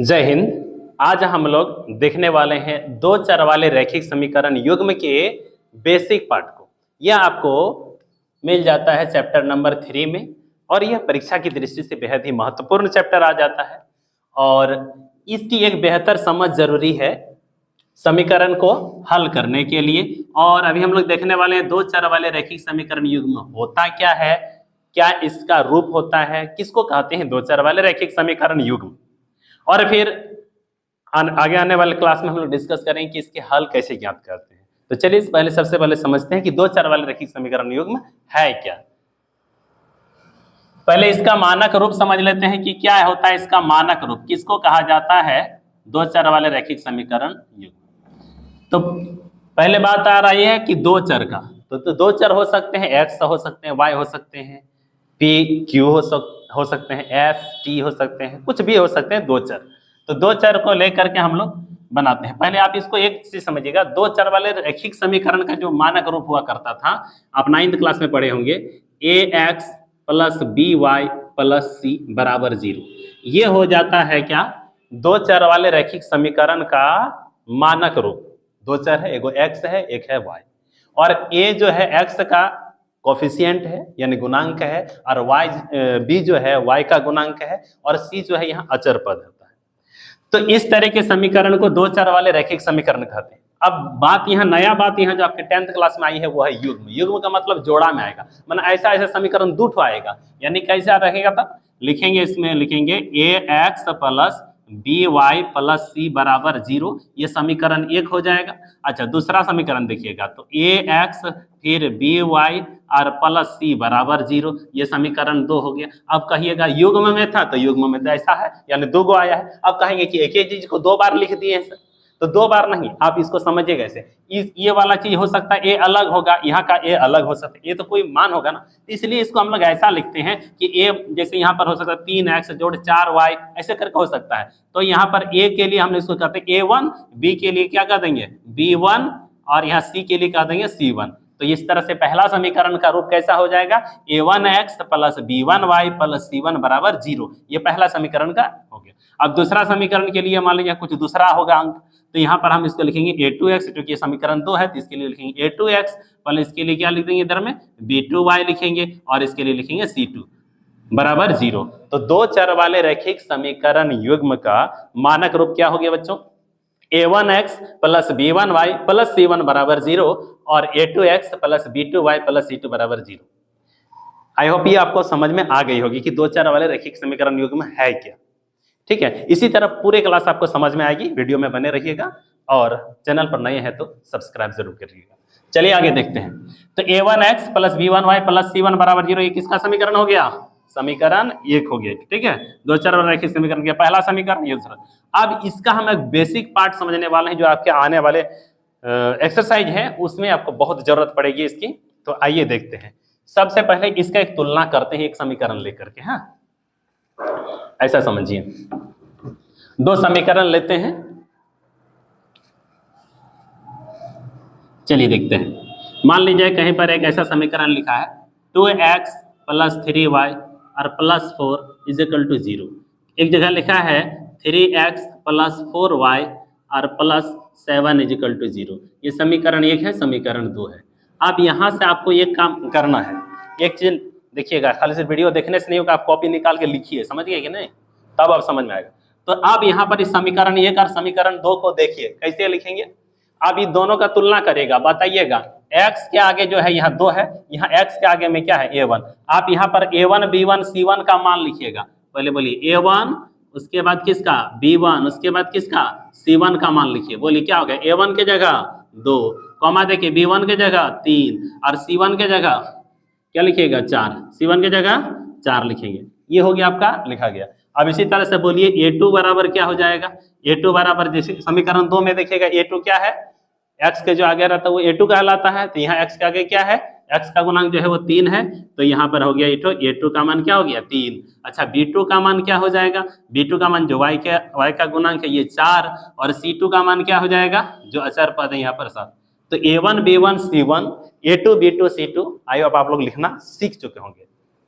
जय हिंद। आज हम लोग देखने वाले हैं दो चर वाले रैखिक समीकरण युग्म के बेसिक पार्ट को। यह आपको मिल जाता है चैप्टर नंबर 3 में और यह परीक्षा की दृष्टि से बेहद ही महत्वपूर्ण चैप्टर आ जाता है और इसकी एक बेहतर समझ जरूरी है समीकरण को हल करने के लिए। और अभी हम लोग देखने वाले हैं दो चर वाले रैखिक समीकरण युग्म होता क्या है, क्या इसका रूप होता है, किसको कहते हैं दो चर वाले रैखिक समीकरण युग्म, और फिर आगे आने वाले क्लास में हम लोग डिस्कस करेंगे कि इसके हल कैसे ज्ञात करते हैं। तो चलिए सबसे पहले समझते हैं कि दो चर वाले रैखिक समीकरण युग्म है क्या। पहले इसका मानक रूप समझ लेते हैं कि क्या होता है इसका मानक रूप, किसको कहा जाता है दो चर वाले रैखिक समीकरण युग्म। तो पहले बात आ रही है कि दो चर का, तो दो चर हो सकते हैं, एक्स हो सकते हैं, वाई हो सकते हैं, पी क्यू हो सकते हैं, एस टी हो सकते हैं, कुछ भी हो सकते हैं दो चर। तो दो चर को लेकर के हम लोग बनाते हैं। पहले आप इसको एक चीज समझिएगा, दो चर वाले रैखिक समीकरण का जो मानक रूप हुआ करता था, आप 9th क्लास में पढ़े होंगे, a x plus b y plus c बराबर 0। ये हो जाता है क्या, दो चर वाले रैखिक समीकरण का मानक रूप। दो चर है, एक एक्स है, एक है वाई, और ए जो है एक्स का कोफिशिएंट है यानी गुणांक है, और वाई बी जो है वाई का गुणांक है, और सी जो है यहाँ अचर पद होता है। तो इस तरह के समीकरण को दो चर वाले रैखिक समीकरण कहते हैं। अब बात यहाँ नया बात यहाँ जो आपके 10th क्लास में आई है वो है युग्म। युग्म का मतलब जोड़ा में आएगा, मतलब ऐसा समीकरण दो ठो आएगा, यानी कैसा रहेगा, तब लिखेंगे इसमें लिखेंगे a x plus b y plus c बराबर 0, ये समीकरण 1 हो जाएगा। अच्छा, दूसरा समीकरण देखिएगा, तो ए एक्स फिर बी वाई और प्लस सी बराबर 0, ये समीकरण 2 हो गया। अब कहिएगा युग्म में था, तो युग्म में तो ऐसा है यानी 2 गो आया है। अब कहेंगे कि एक ही चीज को 2 बार लिख दिए हैं सर, तो 2 बार नहीं, आप इसको समझिएगा ऐसे, ये वाला चीज हो सकता है ए अलग होगा, यहाँ का ए अलग हो सकता है, ये तो कोई मान होगा ना, इसलिए इसको हम लोग ऐसा लिखते हैं कि ए जैसे यहाँ पर हो सकता है 3x जोड़ 4y ऐसे करके हो सकता है। तो यहाँ पर ए के लिए हम इसको कहते हैं a1, बी के लिए क्या कह देंगे b1, और यहाँ सी के लिए कह देंगे c1। तो इस तरह से पहला समीकरण का रूप कैसा हो जाएगा, a1x plus b1y plus c1 बराबर 0, ये पहला समीकरण का हो गया। अब दूसरा समीकरण के लिए मान लीजिए कुछ दूसरा होगा अंक, तो यहाँ पर हम इसको लिखेंगे a2x, क्योंकि समीकरण 2 है तो इसके लिए लिखेंगे a2x, प्लस इसके लिए क्या लिख देंगे इधर में b2y लिखेंगे, और इसके लिए लिखेंगे c2 बराबर 0। तो दो चर वाले रैखिक समीकरण युग्म का मानक रूप क्या हो गया बच्चों, a1x plus b1y plus c1 बराबर 0, और a2x plus b2y plus c2 बराबर 0। आई होप ये आपको समझ में आ गई होगी कि दो चर वाले रैखिक समीकरण युग्म है क्या। ठीक है, इसी तरह पूरे क्लास आपको समझ में आएगी, वीडियो में बने रहिएगा, और चैनल पर नए हैं तो सब्सक्राइब जरूर करिएगा। चलिए आगे देखते हैं। तो a1x plus b1y plus c1 बराबर 0, ये किसका समीकरण हो गया, समीकरण 1 हो गया। ठीक है, दो चर वाले रैखिक समीकरण के पहला समीकरण, ये दूसरा। अब इसका हम एक बेसिक पार्ट समझने वाले हैं, जो आपके आने वाले एक्सरसाइज है उसमें आपको बहुत जरूरत पड़ेगी इसकी। तो आइए देखते हैं। सबसे पहले इसका एक तुलना करते हैं एक समीकरण लेकर के। हाँ, ऐसा समझिए, दो समीकरण लेते हैं, चलिए देखते हैं। मान लीजिए कहीं पर एक ऐसा समीकरण लिखा है 2x प्लस 3y और प्लस 4 इज इक्वल टू 0। एक जगह लिखा है 3x प्लस 4y और प्लस 7 इज इक्वल टू 0। ये समीकरण 1 है, समीकरण 2 है। अब यहाँ से आपको एक काम करना है, एक चीज देखिएगा, खाली से वीडियो देखने से नहीं होगा, आप कॉपी निकाल के लिखिए, समझ गए कि नहीं, तब आप समझ में आएगा। तो अब यहाँ पर इस समीकरण 1 और समीकरण 2 को देखिए कैसे लिखेंगे। अब ये दोनों का तुलना करिएगा, बताइएगा x के आगे जो है यहाँ 2 है, यहाँ x के आगे में क्या है a1। आप यहाँ पर a1 b1 c1 का मान लिखिएगा। पहले बोलिए a1, उसके बाद किसका b1, उसके बाद किसका c1 का मान लिखिए। बोलिए क्या हो गया, a1 के जगह 2, कॉमा देखिए b1 के जगह 3, और c1 के जगह क्या लिखिएगा 4, c1 के जगह 4 लिखेंगे। ये हो गया आपका लिखा गया। अब इसी तरह से बोलिए a2 बराबर क्या हो जाएगा, a2 बराबर जैसे समीकरण 2 में देखिएगा a2 क्या है, x के जो आगे रहता है वो a2 कहलाता है, तो यहाँ x के आगे क्या है, x का गुणांक जो है वो 3 है, तो यहाँ पर हो गया a2 का मान क्या हो गया 3। अच्छा, b2 का मान क्या हो जाएगा, b2 का मान जो y का गुणांक है ये 4, और c2 का मान क्या हो जाएगा, जो अचर पद है यहाँ पर 7। तो a1 b1 c1 a2 b2 c2, I hope आप लोग लिखना सीख चुके होंगे।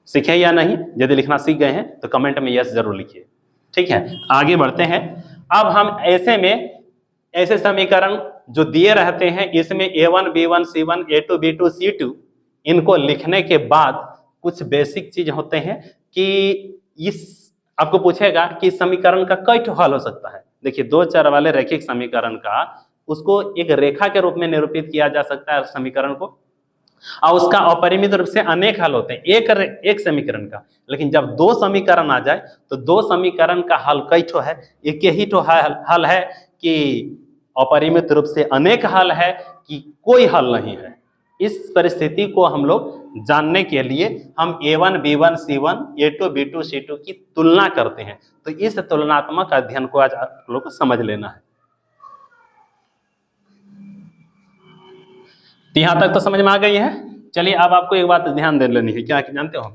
सीखे या नहीं, यदि लिखना सीख गए हैं तो कमेंट में यस जरूर लिखिए। ठीक है, आगे बढ़ते हैं। अब हम ऐसे में ऐसे समीकरण जो दिए रहते हैं इसमें A1 B1 C1 A2 B2 C2 इनको लिखने के बाद कुछ बेसिक चीज होते हैं कि इस आपको पूछेगा कि समीकरण का कई ठो हल हो सकता है। देखिए, दो चर वाले रैखिक समीकरण का उसको एक रेखा के रूप में निरूपित किया जा सकता है समीकरण को, और उसका अपरिमित रूप से अनेक हल होते हैं एक समीकरण का। लेकिन जब दो समीकरण आ जाए तो दो समीकरण का हल कई ठो है, एक ही ठो हल है कि अपरिमित रूप से अनेक हल है कि कोई हल नहीं है। इस परिस्थिति को हम लोग जानने के लिए हम A1 B1 C1 A2 B2 C2 की तुलना करते हैं। तो इस तुलनात्मक अध्ययन को आज आप लोग को समझ लेना है। तो यहां तक तो समझ में आ गई है। चलिए, अब आपको एक बात ध्यान दे लेनी है, क्या जानते हो,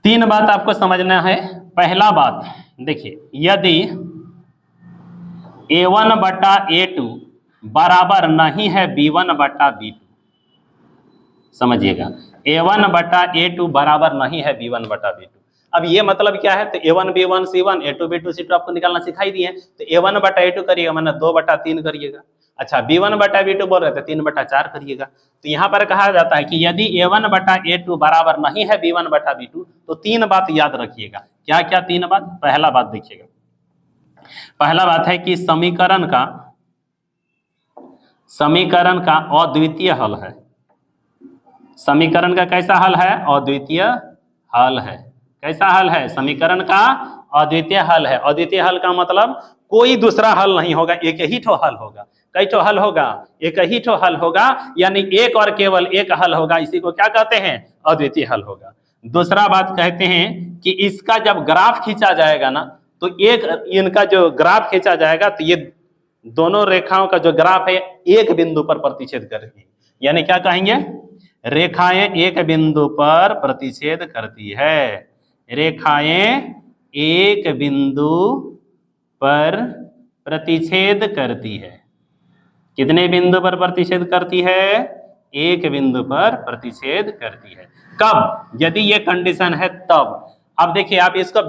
तीन बात आपको समझना है। पहला बात देखिए, यदि A1 बटा A2 बराबर नहीं है B1 बटा B2, समझिएगा, A1 बटा A2 बराबर नहीं है B1 बटा B2। अब ये मतलब क्या है, तो A1 B1 C1 A2 B2 C2 आपको निकालना सिखाई दिए, तो A1 बटा A2 करिएगा, मैंने 2 बटा 3 करिएगा। अच्छा, B1 बटा B2 बोल रहे थे 3 बटा 4 करिएगा। तो यहाँ पर कहा जाता है कि यदि A1 बटा A2 बराबर नहीं है B1 बटा B2 तो तीन बात याद रखिएगा। क्या क्या तीन बात? पहला बात देखिएगा, पहला बात है कि समीकरण का अद्वितीय हल है। समीकरण का कैसा हल है? अद्वितीय हल है। कैसा हल है? समीकरण का अद्वितीय हल है। अद्वितीय हल का मतलब कोई दूसरा हल नहीं होगा, एक ही ठो हल होगा। कई ठो हल होगा? एक ही ठो हल होगा, यानी एक और केवल एक हल होगा। इसी को क्या कहते हैं? अद्वितीय हल होगा। दूसरा बात कहते हैं कि इसका जब ग्राफ खींचा जाएगा ना, तो एक इनका जो ग्राफ खींचा जाएगा तो ये दोनों रेखाओं का जो ग्राफ है एक बिंदु पर प्रतिच्छेद करेगी। यानी क्या कहेंगे? रेखाएं एक बिंदु पर प्रतिच्छेद करती है। रेखाएं एक बिंदु पर प्रतिच्छेद करती है। कितने बिंदु पर प्रतिच्छेद करती है? एक बिंदु पर प्रतिच्छेद करती है। कब? यदि ये कंडीशन है तब। अब देखिए, आप इसको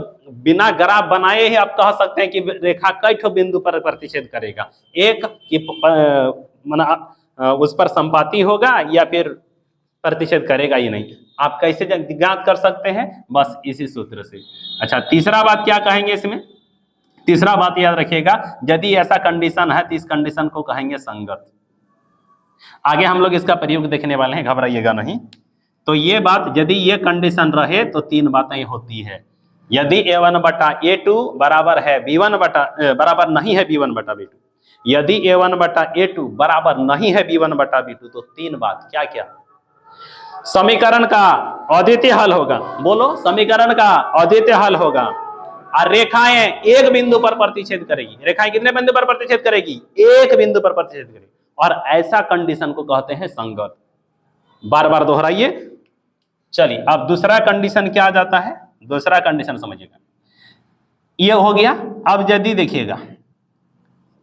बिना ग्राफ बनाए ही आप कह सकते हैं कि रेखा कई ठो बिंदु पर प्रतिच्छेद करेगा। एक कि उस पर संपाती होगा या फिर प्रतिच्छेद करेगा ही नहीं। आप कैसे ज्ञात कर सकते हैं? बस इसी सूत्र से। अच्छा, तीसरा बात क्या कहेंगे इसमें? तीसरा बात याद रखिएगा, यदि ऐसा कंडीशन है तो इस कंडीशन को कहेंगे संगत। आगे हम लोग इसका प्रयोग देखने वाले हैं, घबराइएगा नहीं। तो ये बात, यदि ये कंडीशन रहे तो तीन बातें होती है। यदि A1 बटा A2 बराबर है B1 बटा बराबर नहीं है B1 बटा B2, यदि A1 बटा A2 बराबर नहीं है B1 बटा B2, तो तीन बात क्या क्या? समीकरण का अद्वितीय हल होगा। बोलो, समीकरण का अद्वितीय हल होगा। और रेखाएं एक बिंदु पर प्रतिच्छेद करेगी। रेखाएं कितने बिंदु पर प्रतिच्छेद करेगी? एक बिंदु पर प्रतिच्छेद करेगी। और ऐसा कंडीशन को कहते हैं संगत। बार बार दोहराइए। चलिए, अब दूसरा कंडीशन क्या आ जाता है? दूसरा कंडीशन समझिएगा, ये हो गया। अब यदि देखिएगा,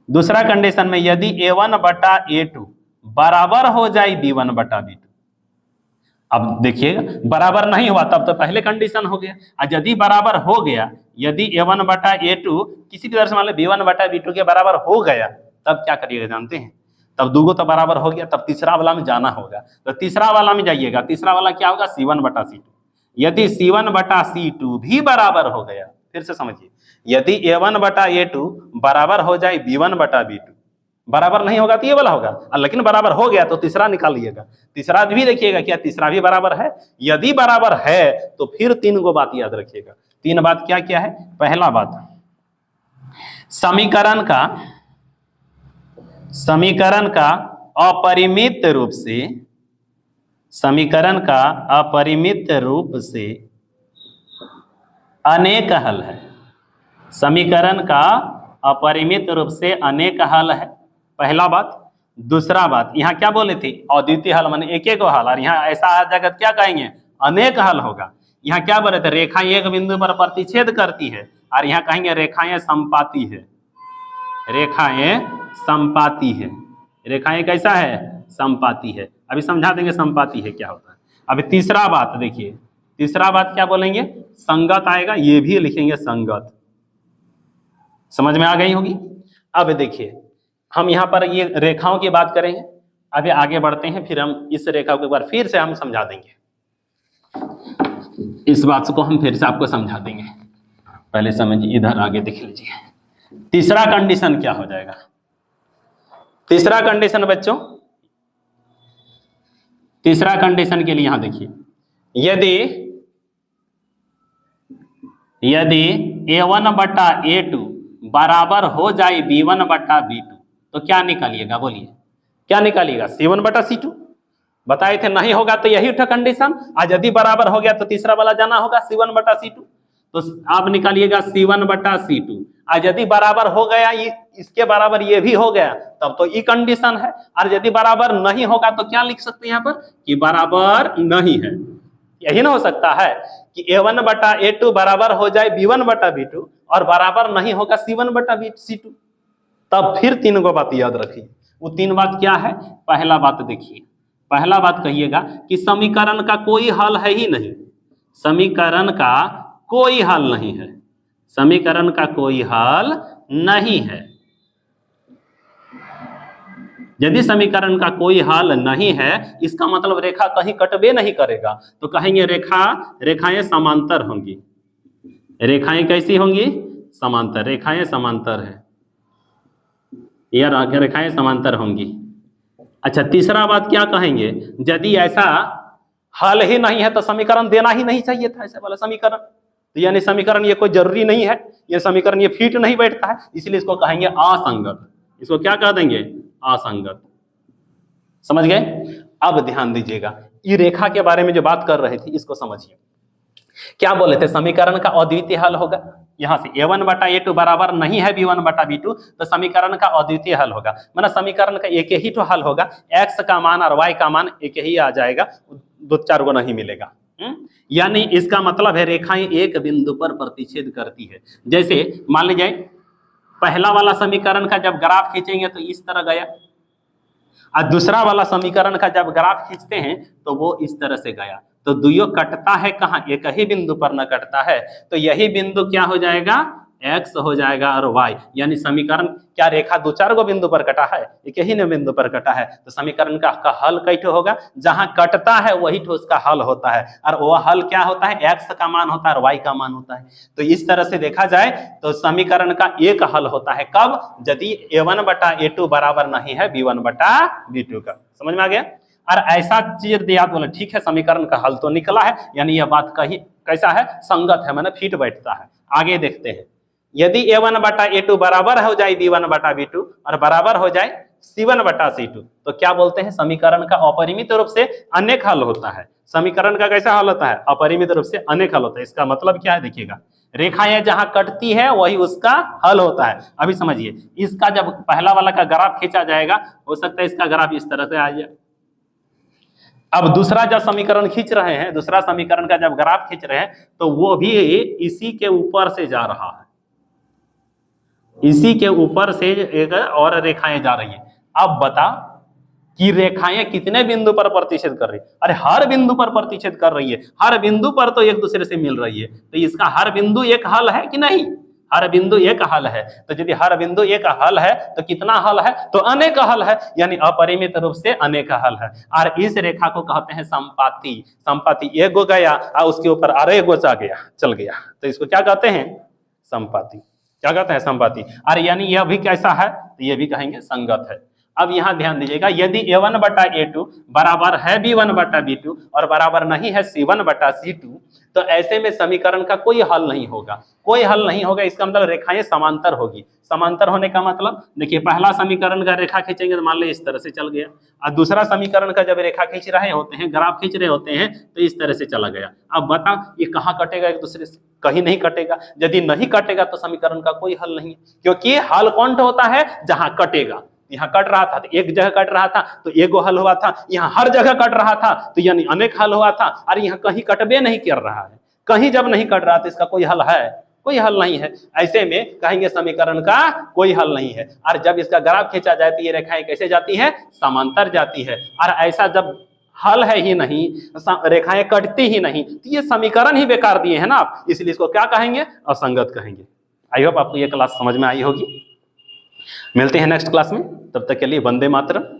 दूसरा कंडीशन में यदि A1 बटा A2 बराबर हो जाए B1 बटा B2। अब देखिएगा, बराबर नहीं हुआ तब तो पहले कंडीशन हो गया। और यदि बराबर हो गया, यदि A1 बटा A2 किसी तरह से मान लो B1 बटा B2 के बराबर हो गया, तब क्या करिएगा जानते हैं? तब दूगो तो बराबर हो गया, तब तीसरा वाला में जाना होगा। तो तीसरा वाला में जाइएगा। तीसरा वाला क्या होगा? C1 बटा C2। यदि C1 बटा C2 भी बराबर हो गया, फिर से समझिए, यदि A1 बटा A2 बराबर हो जाए B1 बटा B2, बराबर नहीं होगा तो ये वाला होगा, लेकिन बराबर हो गया तो तीसरा निकालिएगा। तीसरा भी देखिएगा, क्या तीसरा भी बराबर है? यदि बराबर है तो फिर तीन गो बात याद रखिएगा। तीन बात क्या क्या है? पहला बात, समीकरण का अपरिमित रूप से अनेक हल है। समीकरण का अपरिमित रूप से अनेक हल है, पहला बात। दूसरा बात, यहाँ क्या बोले थे? अद्वितीय हल माने एक एक हल। और यहाँ ऐसा जगत क्या कहेंगे? अनेक हल होगा। यहाँ क्या बोले थे? रेखाएं एक बिंदु पर प्रतिच्छेद करती है। और यहाँ कहेंगे रेखाएं संपाती है। रेखाएं संपाती है। रेखाएं कैसा है? संपाती है। अभी समझा देंगे संपाती है क्या होता है। अभी तीसरा बात देखिए, तीसरा बात क्या बोलेंगे? संगत आएगा, ये भी लिखेंगे संगत। समझ में आ गई होगी। अब देखिए हम यहाँ पर ये रेखाओं की बात करेंगे, अभी आगे बढ़ते हैं, फिर हम इस रेखा को एक बार फिर से हम समझा देंगे, इस बात को हम फिर से आपको समझा देंगे। पहले समझिए, इधर आगे देख लीजिए। तीसरा कंडीशन क्या हो जाएगा? तीसरा कंडीशन बच्चों, तीसरा कंडीशन के लिए यहां देखिए, यदि A1 बटा A2 बराबर हो जाए B1 बटा B2 तो क्या निकालिएगा? बोलिए क्या निकालिएगा? C1 बटा C2 बताए थे, नहीं होगा तो यही उठा कंडीशन। आज यदि बराबर हो गया तो तीसरा वाला जाना होगा C1 बटा C2, तो आप निकालिएगा C1 बटा C2। आज यदि बराबर हो गया, इसके बराबर ये भी हो गया, तब तो ये कंडीशन है। और यदि बराबर नहीं होगा तो क्या लिख सकते हैं यहाँ पर कि बराबर नहीं है। यही ना हो सकता है कि A1 बटा A2 बराबर हो जाए B1 बटा B2 और बराबर नहीं होगा C1 बटा C2। तब फिर तीन को बात याद रखिए। वो तीन बात क्या है? पहला बात देखिए, पहला बात कहिएगा कि समीकरण का कोई हल है ही नहीं, समीकरण का कोई हल नहीं है, समीकरण का कोई हल नहीं है। यदि समीकरण का कोई हल नहीं है, इसका मतलब रेखा कहीं कटबे नहीं करेगा, तो कहेंगे रेखाएं समांतर होंगी। रेखाएं कैसी होंगी? समांतर। रेखाएं समांतर है, यह रेखाएं समांतर होंगी। अच्छा, तीसरा बात क्या कहेंगे? यदि ऐसा हल ही नहीं है तो समीकरण देना ही नहीं चाहिए था, ऐसा वाला समीकरण। तो यानी समीकरण ये कोई जरूरी नहीं है, ये समीकरण ये फिट नहीं बैठता है, इसलिए इसको कहेंगे असंगत। इसको क्या कह देंगे? असंगत। समझ गए? अब ध्यान दीजिएगा, ये रेखा के बारे में जो बात कर रहे थे इसको समझिए। क्या बोले थे? समीकरण का अद्वितीय हल होगा। यहां से A1 बटा A2 बराबर नहीं है B1 बटा B2, तो समीकरण का अद्वितीय हल होगा। मतलब समीकरण का एक ही तो हल होगा, x का मान और y का मान एक ही आ जाएगा, दो चार को नहीं मिलेगा। यानी इसका मतलब है रेखाएं एक बिंदु पर प्रतिच्छेद करती है। जैसे मान लीजिए पहला वाला समीकरण का जब ग्राफ खींचेंगे तो इस तरह गया, और दूसरा वाला समीकरण का जब ग्राफ खींचते हैं तो वो इस तरह से गया। तो दुइयों कटता है कहाँ? एक ही बिंदु पर न कटता है, तो यही बिंदु क्या हो जाएगा? x हो जाएगा और y। यानी समीकरण क्या रेखा दो चार गो बिंदु पर कटा है? एक ही न बिंदु पर कटा है, तो समीकरण का हल कई ठो होगा? जहां कटता है वही ठो उसका हल होता है, और वह हल क्या होता है? x का मान होता है और y का मान होता है। तो इस तरह से देखा जाए तो समीकरण का एक हल होता है, कब? यदि A1 बटा A2 बराबर नहीं है B1 बटा B2 का। समझ में आ गया? और ऐसा चीज दिया बोले ठीक है, समीकरण का हल तो निकला है, यानी यह बात कहीं कैसा है? संगत है, माने फिट बैठता है। आगे देखते हैं, यदि A1 बटा A2 बराबर हो जाए B1 बटा B2 और बराबर हो जाए C1 बटा C2, तो क्या बोलते हैं? समीकरण का अपरिमित रूप से अनेक हल होता है। समीकरण का कैसा हल होता है? अपरिमित रूप से अनेक हल होता है। इसका मतलब क्या है? देखिएगा, रेखाएं जहां कटती है वही उसका हल होता है। अभी समझिए, इसका जब पहला वाला का ग्राफ खींचा जाएगा, हो सकता है इसका ग्राफ इस तरह से आ जाए। अब दूसरा जब समीकरण खींच रहे हैं, दूसरा समीकरण का जब ग्राफ खींच रहे हैं, तो वो भी इसी के ऊपर से जा रहा है, इसी के ऊपर से एक और रेखाएं जा रही है। अब बता कि रेखाएं कितने बिंदु पर प्रतिच्छेद कर रही है? अरे हर बिंदु पर प्रतिच्छेद कर रही है, हर बिंदु पर तो एक दूसरे से मिल रही है। तो इसका हर बिंदु एक हल है कि नहीं? हर बिंदु एक हल है। तो यदि हर बिंदु एक हल है तो कितना हल है? तो अनेक हल है, यानी अपरिमित रूप से अनेक हल है। और इस रेखा को कहते हैं संपाती। संपाती, एक गो गया और उसके ऊपर अरे गो चल गया, तो इसको क्या कहते हैं? संपाती। क्या कहते हैं? संपाती। और यानी यह भी कैसा है? तो यह भी कहेंगे संगत है। अब यहां ध्यान दीजिएगा, यदि A1 बटा A2 बराबर है B1 बटा B2 और बराबर नहीं है C1 बटा C2, तो ऐसे में समीकरण का कोई हल नहीं होगा, कोई हल नहीं होगा। इसका मतलब रेखाएं समांतर होगी। समांतर होने का मतलब देखिए, पहला समीकरण का रेखा खींचेंगे तो मान लो इस तरह से चल गया, और दूसरा समीकरण का जब रेखा खींच रहे होते हैं, ग्राफ खींच रहे होते हैं, तो इस तरह से चला गया। अब बता ये कहाँ कटेगा एक दूसरे से? कहीं नहीं कटेगा। यदि नहीं कटेगा तो समीकरण का कोई हल नहीं है, क्योंकि हल कौन होता है? जहां कटेगा। यहाँ कट रहा था तो एक जगह कट रहा था तो एक गो हल हुआ था, यहाँ हर जगह कट रहा था तो यानी अनेक हल हुआ था। और यहाँ कहीं कटबे नहीं कर रहा है, कहीं जब नहीं कट रहा तो इसका कोई हल है? कोई हल नहीं है। ऐसे में कहेंगे समीकरण का कोई हल नहीं है। और जब इसका ग्राफ खींचा जाए तो ये रेखाएं कैसे जाती है? समांतर जाती है। और ऐसा जब हल है ही नहीं, रेखाएं कटती ही नहीं, तो ये समीकरण ही बेकार दिए हैं ना आप, इसलिए इसको क्या कहेंगे? असंगत कहेंगे। आई होप आपको ये क्लास समझ में आई होगी। मिलते हैं नेक्स्ट क्लास में, तब तक के लिए वंदे मातरम।